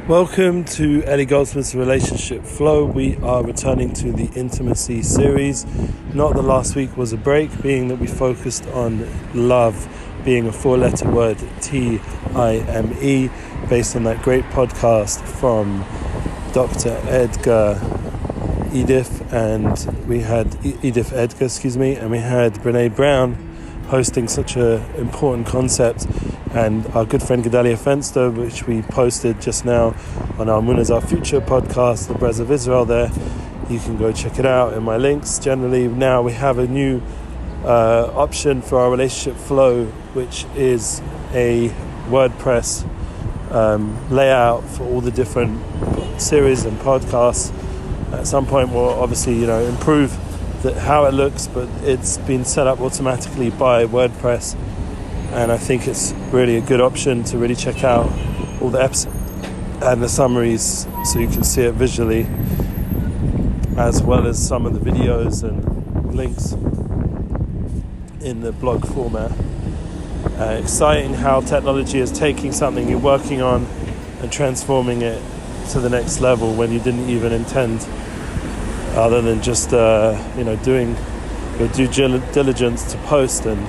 Welcome to Ellie Goldsmith's Relationship Flow. We are returning to the intimacy series. Not that last week was a break, being that we focused on love being a 4-letter word, T-I-M-E, based on that great podcast from Dr. Edith Edgar, and we had Brene Brown hosting such an important concept, and our good friend Gedalia Fenster, which we posted just now on our Moon is Our Future podcast, The Brez of Israel there. You can go check it out in my links. Generally, now we have a new option for our relationship flow, which is a WordPress layout for all the different series and podcasts. At some point we'll obviously improve how it looks, but it's been set up automatically by WordPress, and I think it's really a good option to really check out all the episodes and the summaries so you can see it visually, as well as some of the videos and links in the blog format. Exciting how technology is taking something you're working on and transforming it to the next level when you didn't even intend, other than just doing your due diligence to post. And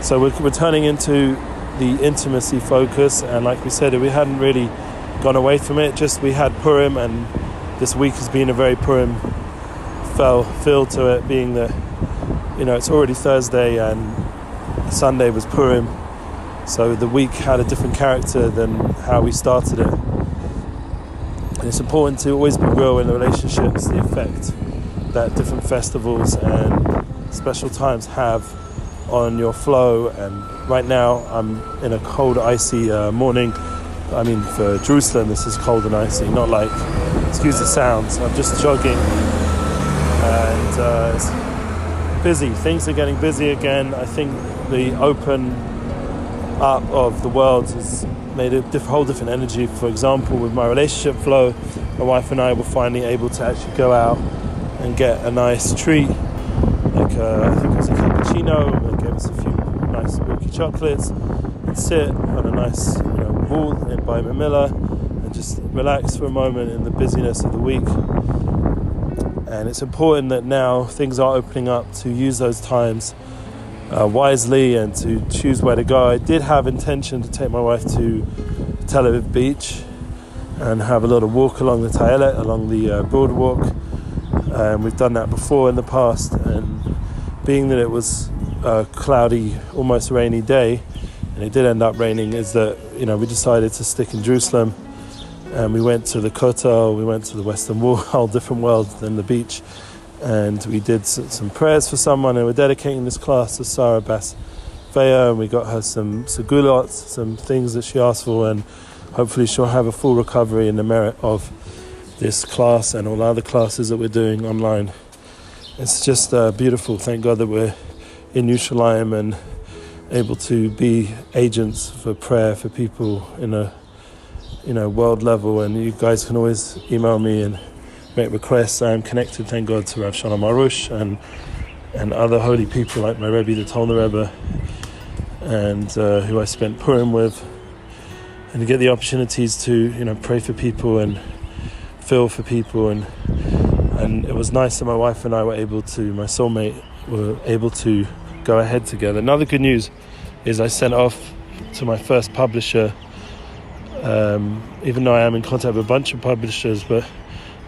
so we're turning into the intimacy focus, and like we said, we hadn't really gone away from it, just we had Purim, and this week has been a very Purim feel to it, being that it's already Thursday and Sunday was Purim, so the week had a different character than how we started it. And it's important to always be real in the relationships, the effect that different festivals and special times have on your flow. And right now I'm in a cold, icy morning. I mean, for Jerusalem this is cold and icy, not like, excuse the sounds, I'm just jogging, and it's busy. Things are getting busy again. I think the open up of the world has made a whole different energy. For example, with my relationship flow, my wife and I were finally able to actually go out and get a nice treat, like I think it was a cappuccino. They gave us a few nice milky chocolates and sit on a nice wall by Mamilla and just relax for a moment in the busyness of the week. And it's important that now things are opening up to use those times wisely and to choose where to go. I did have intention to take my wife to Tel Aviv Beach and have a little walk along the Tayelet, along the boardwalk. We've done that before in the past, and being that it was a cloudy, almost rainy day, and it did end up raining, is that we decided to stick in Jerusalem, and we went to the Kotel, we went to the Western Wall, a whole different world than the beach. And we did some prayers for someone, and we're dedicating this class to Sarah Bas Veya, and we got her some segulot, some things that she asked for, and hopefully she'll have a full recovery in the merit of this class and all other classes that we're doing online. It's just beautiful. Thank God that we're in Yerushalayim and able to be agents for prayer for people in a world level. And you guys can always email me and make requests. I am connected, thank God, to Rav Shalom Arush and other holy people like my Rebbe, the Tolner Rebbe, and who I spent Purim with, and to get the opportunities to pray for people and feel for people, and it was nice that my wife and I were able to, my soulmate, were able to go ahead together. Another good news is I sent off to my first publisher, even though I am in contact with a bunch of publishers, but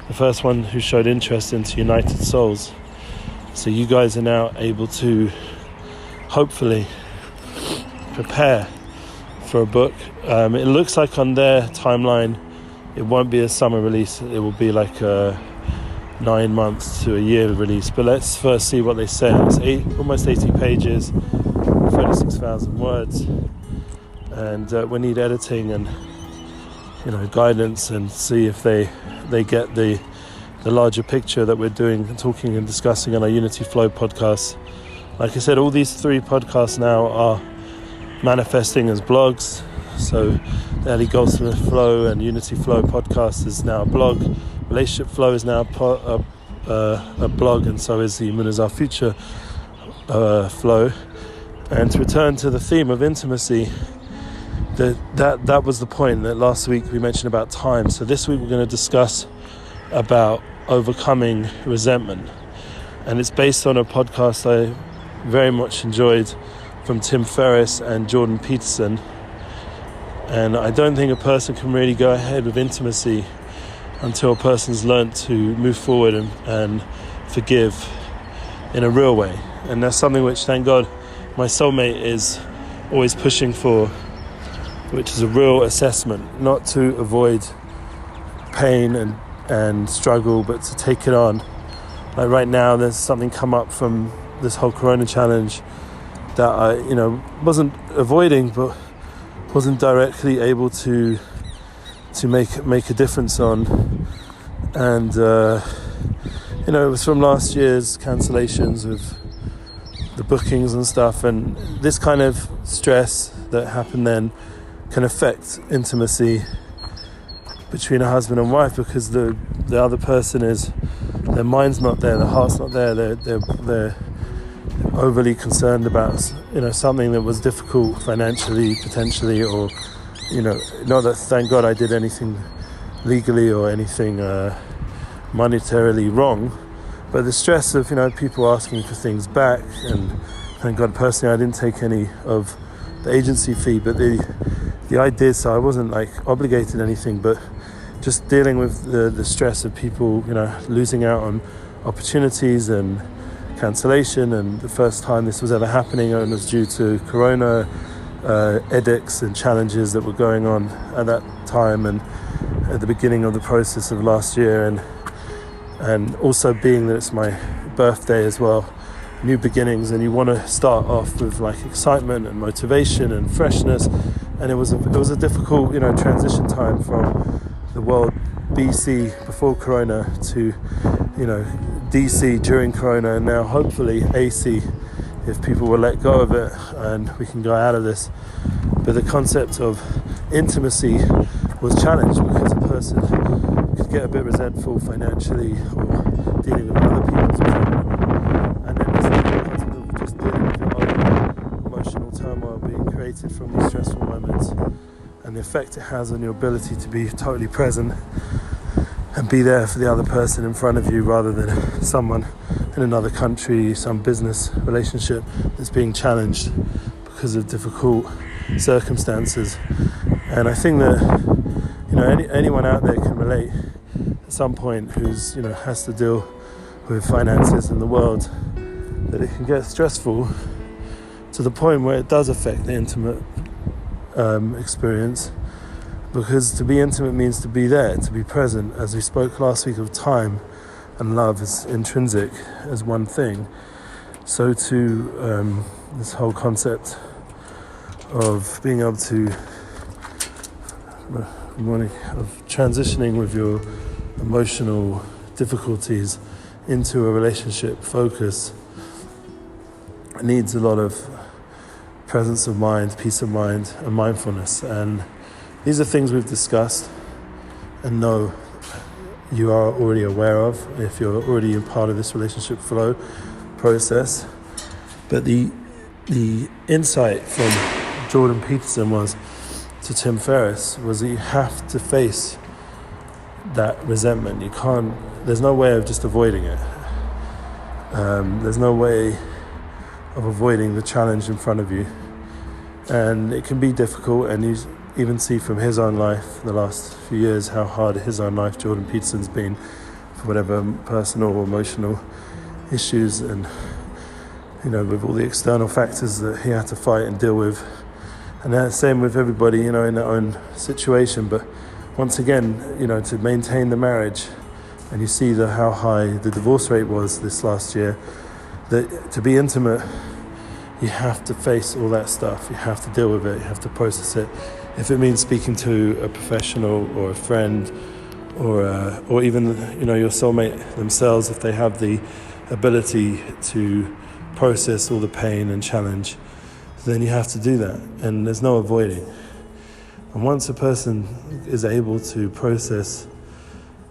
the first one who showed interest into United Souls. So you guys are now able to hopefully prepare for a book. It looks like on their timeline it won't be a summer release, it will be like a 9 months to a year release. But let's first see what they say. It's almost 80 pages, 36,000 words, and we need editing and guidance, and see if they get the larger picture that we're doing, talking and discussing on our Unity Flow podcast. Like I said, all these 3 podcasts now are manifesting as blogs. So the Ellie Goldsmith Flow and Unity Flow podcast is now a blog. Relationship Flow is now a blog, and so is the Moon is Our Future Flow. And to return to the theme of intimacy, that was the point. That last week we mentioned about time. So this week we're going to discuss about overcoming resentment, and it's based on a podcast I very much enjoyed from Tim Ferriss and Jordan Peterson. And I don't think a person can really go ahead with intimacy until a person's learnt to move forward and forgive in a real way. And that's something which, thank God, my soulmate is always pushing for, which is a real assessment, not to avoid pain and struggle, but to take it on. Like right now, there's something come up from this whole Corona challenge that I, wasn't avoiding, but wasn't directly able to make a difference on. And it was from last year's cancellations of the bookings and stuff, and this kind of stress that happened then can affect intimacy between a husband and wife, because the other person their mind's not there, their heart's not there, they're overly concerned about something that was difficult financially, potentially, or not that, thank God, I did anything legally or anything monetarily wrong, but the stress of people asking for things back. And thank God, personally, I didn't take any of the agency fee, but the idea, so I wasn't obligated anything, but just dealing with the stress of people losing out on opportunities and cancellation. And the first time this was ever happening, and it was due to Corona edicts and challenges that were going on at that time and at the beginning of the process of last year, and also being that it's my birthday as well, new beginnings, and you want to start off with excitement and motivation and freshness. And it was a difficult transition time from the world BC before Corona to DC during Corona, and now hopefully AC, if people will let go of it and we can go out of this. But the concept of intimacy was challenged because a person could get a bit resentful financially or dealing with other people's resentment, and then there's the concept of just dealing with your own emotional turmoil being created from these stressful moments, and the effect it has on your ability to be totally present and be there for the other person in front of you, rather than someone in another country, some business relationship that's being challenged because of difficult circumstances. And I think that anyone out there can relate at some point who's has to deal with finances in the world, that it can get stressful to the point where it does affect the intimate experience. Because to be intimate means to be there, to be present. As we spoke last week of time and love is intrinsic as one thing, so too this whole concept of being able to of transitioning with your emotional difficulties into a relationship focus needs a lot of presence of mind, peace of mind, and mindfulness. And these are things we've discussed and know you are already aware of if you're already a part of this relationship flow process. But the insight from Jordan Peterson to Tim Ferriss was that you have to face that resentment. There's no way of just avoiding it. There's no way of avoiding the challenge in front of you. And it can be difficult, and you even see from his own life, the last few years, how hard his own life, Jordan Peterson's been, for whatever personal or emotional issues, and with all the external factors that he had to fight and deal with. And that's the same with everybody, in their own situation. But once again, to maintain the marriage, and you see how high the divorce rate was this last year, that to be intimate, you have to face all that stuff. You have to deal with it. You have to process it. If it means speaking to a professional or a friend, or even your soulmate themselves, if they have the ability to process all the pain and challenge, then you have to do that, and there's no avoiding. And once a person is able to process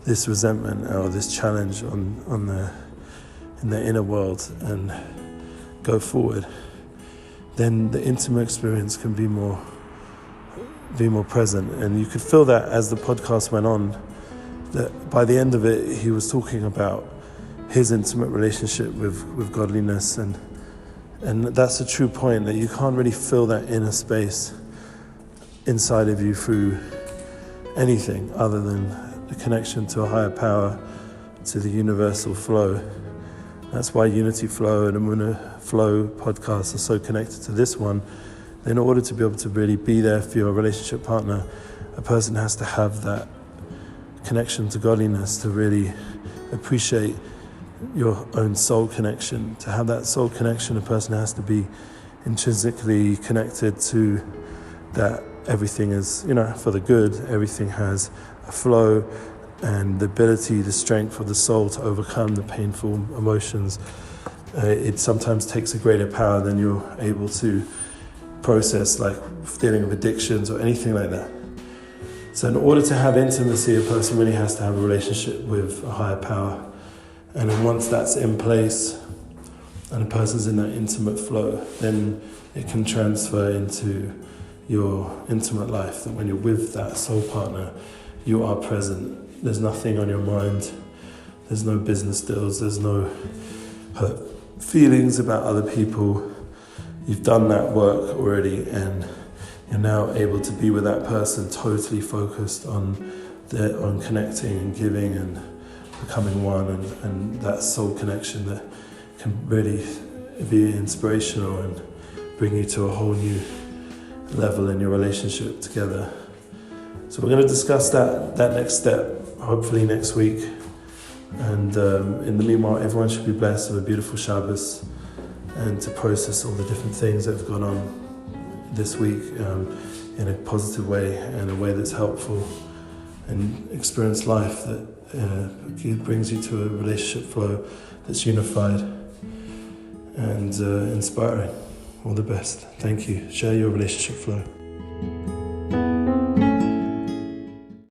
this resentment or this challenge in their inner world and go forward, then the intimate experience can be more be more present. And you could feel that as the podcast went on, that by the end of it, he was talking about his intimate relationship with godliness. And that's a true point, that you can't really fill that inner space inside of you through anything other than the connection to a higher power, to the universal flow. That's why Unity Flow and Amuna Flow podcasts are so connected to this one. In order to be able to really be there for your relationship partner, a person has to have that connection to godliness, to really appreciate your own soul connection. To have that soul connection, a person has to be intrinsically connected to that everything is, for the good. Everything has a flow and the ability, the strength of the soul to overcome the painful emotions. It sometimes takes a greater power than you're able to process, like dealing with addictions or anything like that. So in order to have intimacy, a person really has to have a relationship with a higher power. And then once that's in place and a person's in that intimate flow, then it can transfer into your intimate life, that when you're with that soul partner, you are present. There's nothing on your mind. There's no business deals. There's no hurt feelings about other people. You've done that work already, and you're now able to be with that person totally focused on connecting and giving and becoming one, and that soul connection that can really be inspirational and bring you to a whole new level in your relationship together. So we're going to discuss that next step, hopefully next week. And in the meanwhile, everyone should be blessed with a beautiful Shabbos, and to process all the different things that have gone on this week in a positive way, and a way that's helpful, and experience life that brings you to a relationship flow that's unified and inspiring. All the best. Thank you. Share your relationship flow.